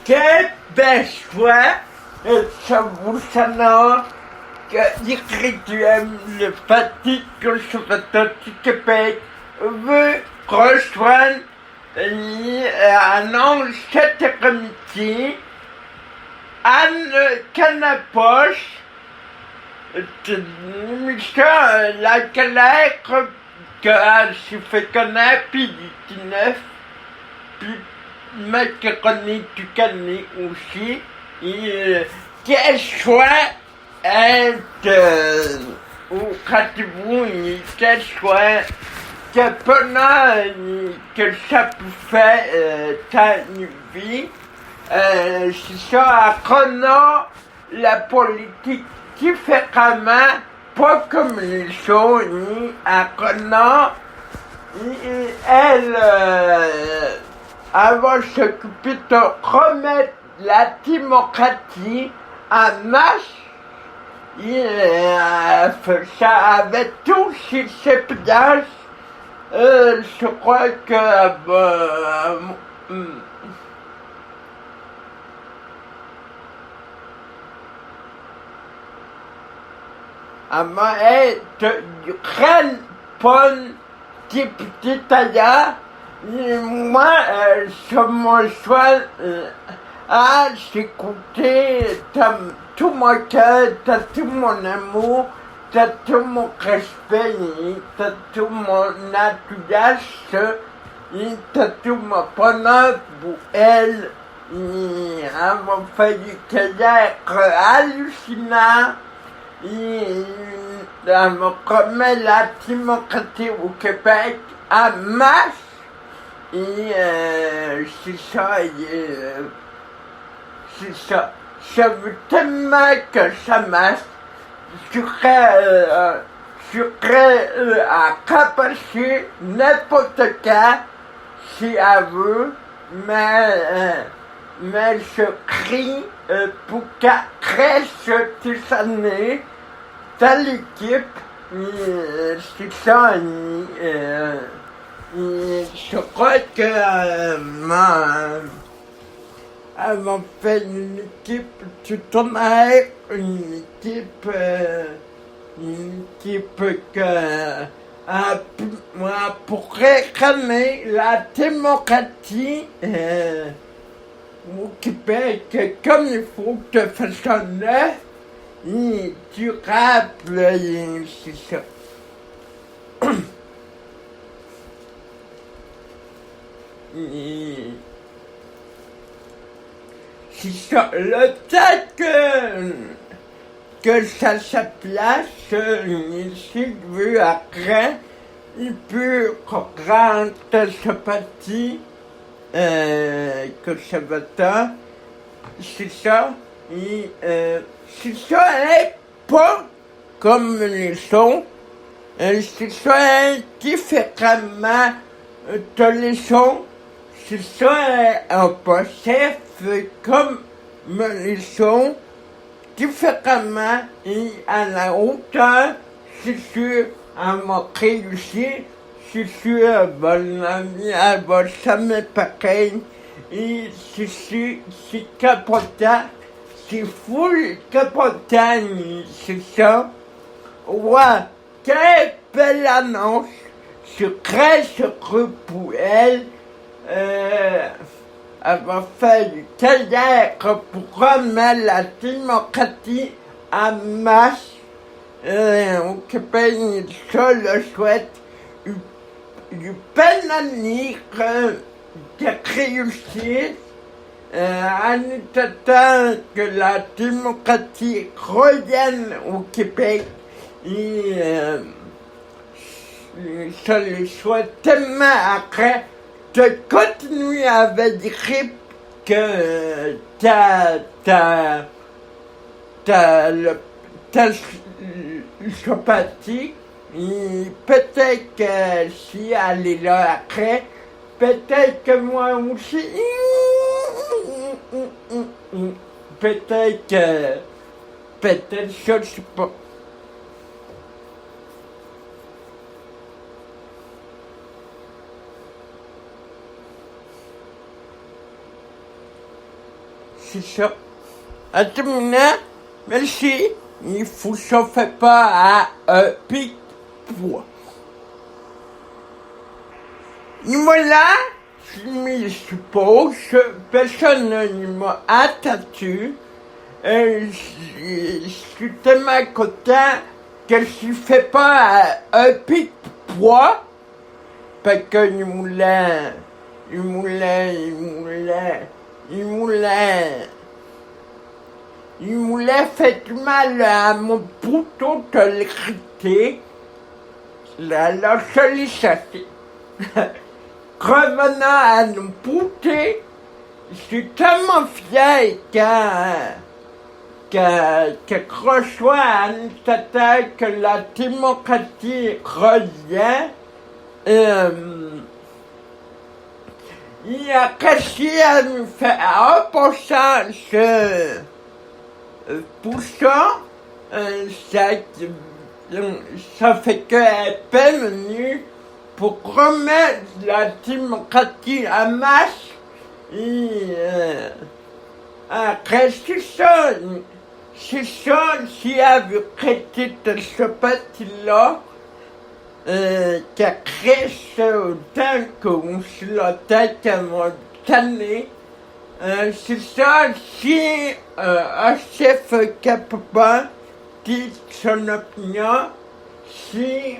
Québécois, s'avouant que l'Irréduème, le Parti conservateur du Québec, veut rejoindre un ancien comité Anne Canapoche, la collègue qu'elle s'est fait connaître puis 19, puis Macaroni du Canet aussi, et qu'elle soit au rendez-vous, qu'elle soit que pendant que ça pouvait ta vie, c'est ça, à connaître la politique différemment, pas comme les choses, ni à connaître, elle va s'occuper de remettre la démocratie en marche. Fait ça avec tous ses places. Je crois que elle va être grande bonne députée d'ailleurs. Moi, sur mon choix, j'écoutais tout mon cœur, tout mon amour, tout mon respect, tout mon enthousiasme, tout mon bonheur pour elle. Elle m'a fait du théâtre hallucinant. Elle me promet la démocratie au Québec en masse. Et c'est ça, c'est ça. Je veux tellement que ça marche. Je serais à capacer n'importe quand, si elle veut, mais je crie pour qu'elle reste des années dans l'équipe. C'est ça. Je crois que elle m'a fait une équipe de tonnerre, une équipe que pourrait ramener la démocratie au Québec comme il faut, de façon neuve et durable, et c'est ça. C'est ça, le temps que ça se place, s'il veut après, il peut rentrer ce parti conservateur, c'est ça, et c'est ça, pas comme les sons, c'est ça, différemment de les sons. C'est ça, un passé comme les sons, différemment et à la hauteur, c'est sûr, elle m'a réussi, c'est sûr, mon ami, elle va jamais pareil, et c'est sûr, c'est capotant, c'est fou capotant, c'est ça. Ouais, quelle belle annonce, je suis très heureux pour elle. Elle va faire du théâtre pour remettre la démocratie en masse au Québec. Je le souhaite du bel avenir de réussir en attendant que la démocratie revienne au Québec. Et je le souhaite tellement après de continuer avec dire que t'as sympathie, et peut-être que si elle est là après, peut-être que moi aussi, peut-être je sais pas. c'est ça. À terminer, merci. Il faut chauffer pas à pic poids. Et voilà, je me suppose, personne ne m'a attendu. Je suis tellement content que je ne fais pas un pic poids. Parce qu'il moulait, il moulait fait du mal à mon bouton de l'écrité. La sollicitation. Revenant à nos bouteilles, je suis tellement fier que reçoit un tête que la démocratie revient. Il a réussi à nous faire 1% pour ça. Ça fait qu'elle est pas venue pour remettre la démocratie en marche. Et après, c'est ça, si elle veut traiter de ce parti-là, qui a créé ça autant qu'on se l'a tête à mon tanné, c'est ça, si un chef capable dit son opinion, si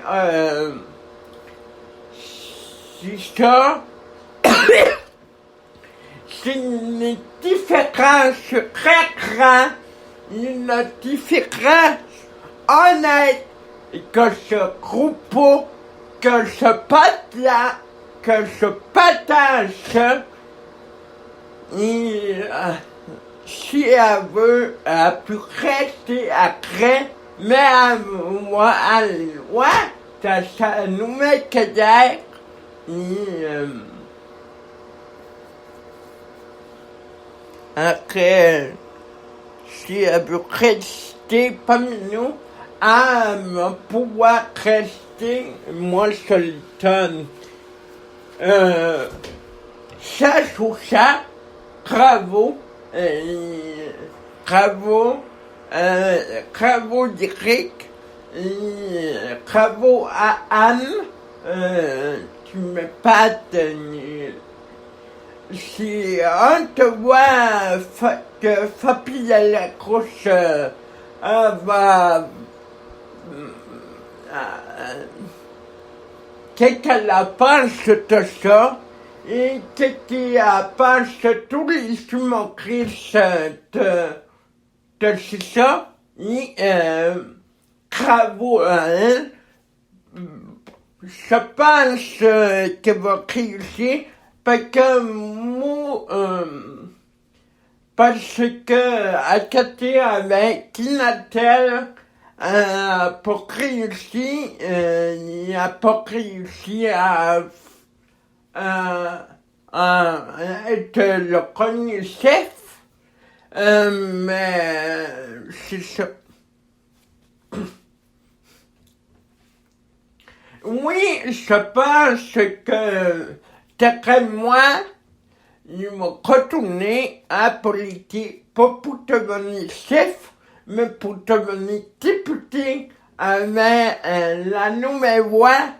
ça, c'est une différence très grande, une différence honnête, que ce groupe, que ce patelin, que ce patin, si elle veut, elle peut rester après, mais moi, ça nous met que d'air. Après, si elle veut rester parmi nous, à pouvoir rester, moi je le donne. Ça, sur ça, bravo, bravo d'Eric, bravo à Anne, tu me pattes. Si on te voit que Fabi à la croche va qu'est-ce qu'elle pense de ça et qu'est-ce qu'elle pense de tous les humoristes de ça et bravo à elle. Je pense qu'elle va réussir parce que moi, parce que à côté avec Inatel, pour réussir, il n'a pas réussi à être le premier chef, mais c'est ça. Oui, je pense que d'après moi, ils m'ont retourné à la politique, pas pour devenir chef, mais pour devenir député avec la nouvelle voix,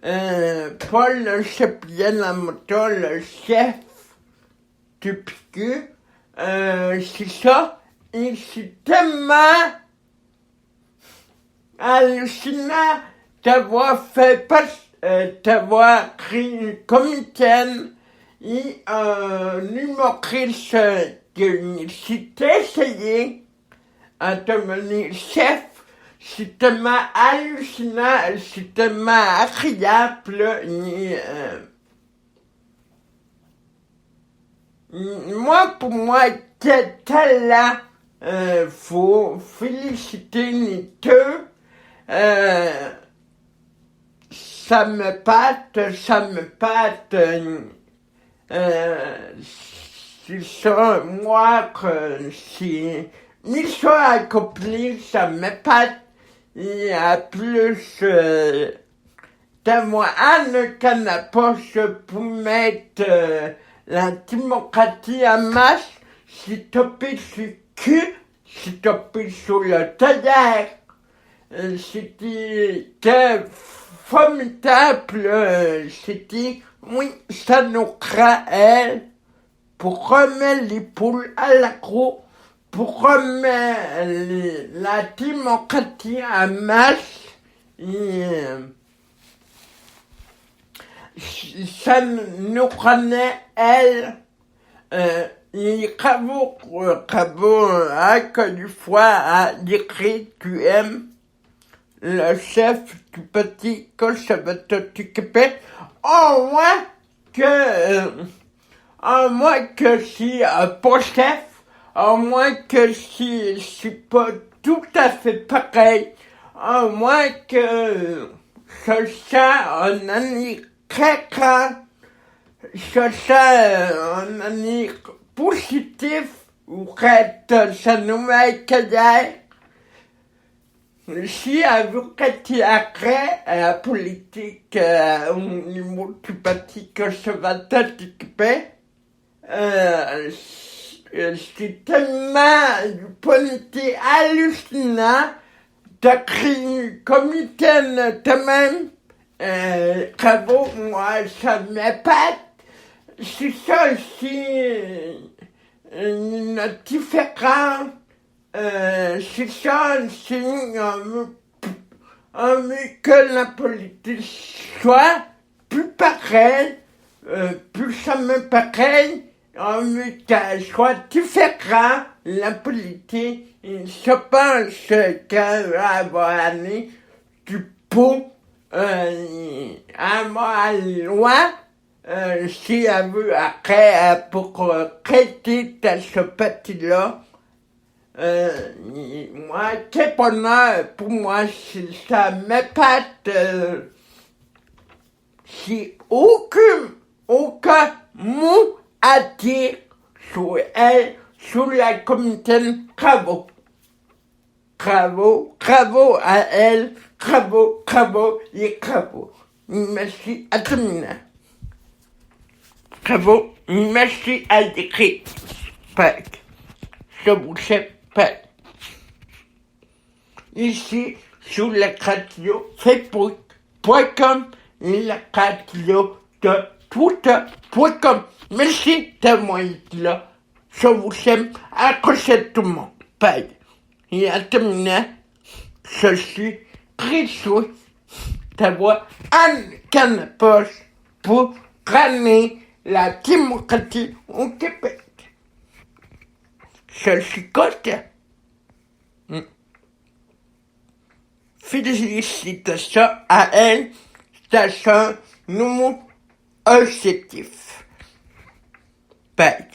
Paul Chapien-Lamotta, le chef du PQ. C'est ça, et c'est tellement hallucinant d'avoir d'avoir créé une comédienne et un humoriste qui s'est essayé à devenir chef. C'est tellement hallucinant, c'est tellement agréable. Pour moi, quel talent, faut féliciter les deux. Ça me pâte. C'est ça, moi, que si l'histoire accomplie, ça me pâte. Il y a plus d'avoir Anne Canapoche pour mettre la démocratie en marche. si tapé sur le cul, si tapé sur le tailleur. C'était formidable, c'était, oui, ça nous elle pour remettre les poules à l'aggro, pour remettre la démocratie en masse, et ça nous connaît elle, et Cravo, encore une fois, a écrit tu aimes le chef du petit conservateur du Québec, au moins que si pas chef, au moins que si je suis pas tout à fait pareil, au moins que ce soit un année très grand, ce soit un année positif, ou reste sa nouvelle carrière. Si vous êtes après la politique au niveau du Parti conservateur du Québec, c'est tellement une politique hallucinante de créer comme de même. Bravo, moi, ça m'épate. C'est ça aussi une différence. C'est ça, c'est que la politique soit plus pareille, plus jamais pareil, qu'elle soit différente, la politique. Je pense qu'elle va aller du pot à ma loi, si elle veut après, pour traiter de ce petit-là. Moi, quel bonheur pour moi, ça m'épate. J'ai aucun mot à dire sur elle, sur la communauté. Bravo. Bravo à elle. Bravo et bravo. Merci à tout le monde. Bravo, merci à l'écrit. Je vous sais pas. Ici, sur la radio Facebook.com, la radio de Twitter.com. Merci d'avoir été là. Je vous aime. Accrochez tout le monde. Bye. Et à terminer, je suis très sûr d'avoir un canapé pour ramener la démocratie au Québec. Je suis content. Félicitations à elle, station numéro objectif. Bye.